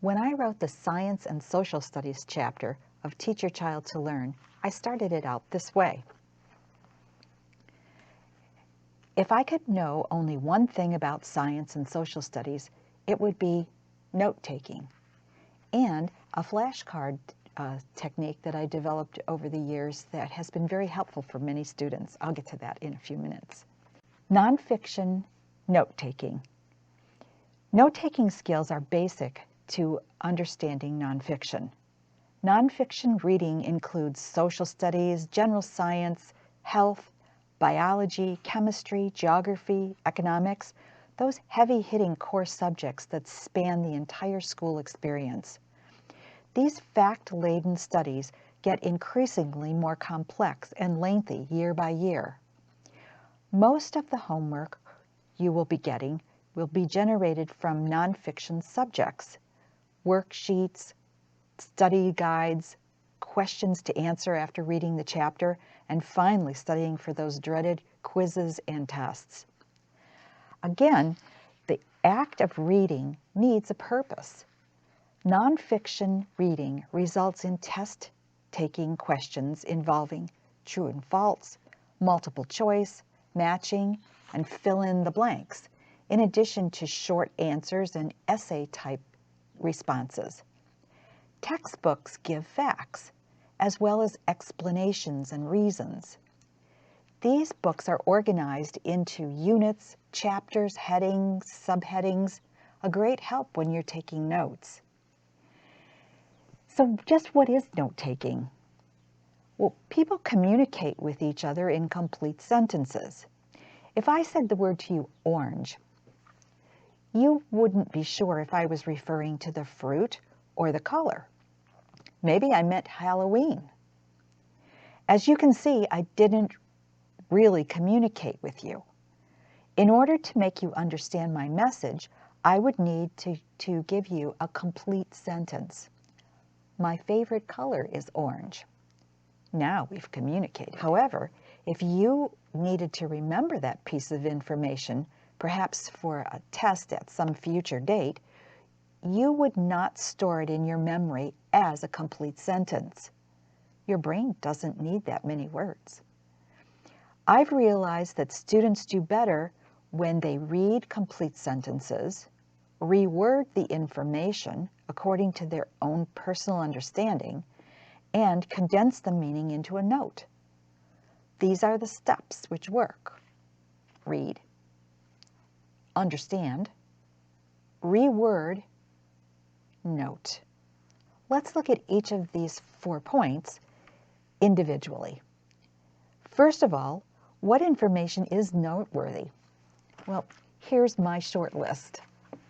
When I wrote the Science and Social Studies chapter of Teach Your Child to Learn, I started it out this way. If I could know only one thing about science and social studies, it would be note-taking and a flashcard technique that I developed over the years that has been very helpful for many students. I'll get to that in a few minutes. Nonfiction note-taking. Note-taking skills are basic to understanding nonfiction. Nonfiction reading includes social studies, general science, health, biology, chemistry, geography, economics, those heavy-hitting core subjects that span the entire school experience. These fact-laden studies get increasingly more complex and lengthy year by year. Most of the homework you will be getting will be generated from nonfiction subjects, worksheets, study guides, questions to answer after reading the chapter, and finally studying for those dreaded quizzes and tests. Again, the act of reading needs a purpose. Nonfiction reading results in test-taking questions involving true and false, multiple choice, matching, and fill in the blanks, in addition to short answers and essay-type responses. Textbooks give facts, as well as explanations and reasons. These books are organized into units, chapters, headings, subheadings, a great help when you're taking notes. So just what is note-taking? Well, people communicate with each other in complete sentences. If I said the word to you, orange, you wouldn't be sure if I was referring to the fruit or the color. Maybe I meant Halloween. As you can see, I didn't really communicate with you. In order to make you understand my message, I would need to give you a complete sentence. My favorite color is orange. Now we've communicated. However, if you needed to remember that piece of information, perhaps for a test at some future date, you would not store it in your memory as a complete sentence. Your brain doesn't need that many words. I've realized that students do better when they read complete sentences, reword the information according to their own personal understanding, and condense the meaning into a note. These are the steps which work. Read, understand, reword, note. Let's look at each of these 4 points individually. First of all, what information is noteworthy? Well, here's my short list.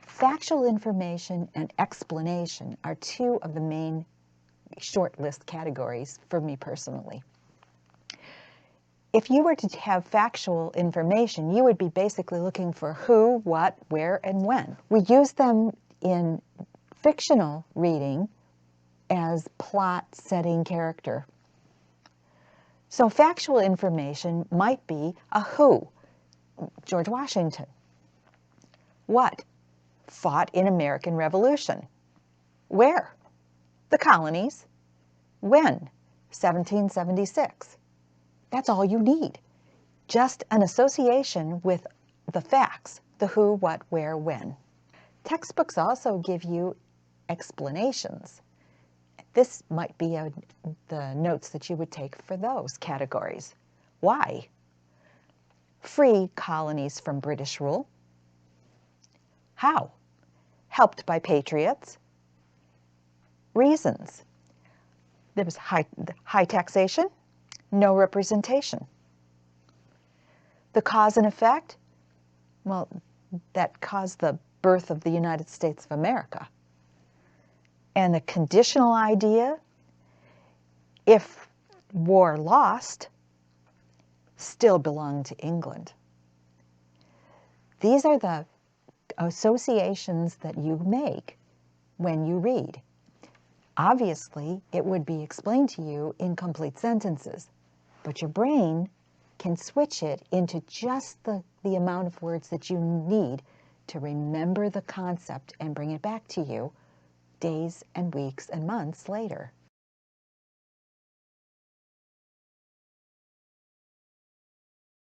Factual information and explanation are 2 of the main short list categories for me personally. If you were to have factual information, you would be basically looking for who, what, where, and when. We use them in fictional reading as plot, setting, character. So factual information might be a who, George Washington. What? Fought in American Revolution. Where? The colonies. When? 1776. That's all you need. Just an association with the facts, the who, what, where, when. Textbooks also give you explanations. This might be the notes that you would take for those categories. Why? Free colonies from British rule. How? Helped by patriots. Reasons. There was high taxation, no representation. The cause and effect? Well, that caused the birth of the United States of America. And the conditional idea, if war lost, still belonged to England. These are the associations that you make when you read. Obviously, it would be explained to you in complete sentences, but your brain can switch it into just the amount of words that you need to remember the concept and bring it back to you days and weeks and months later.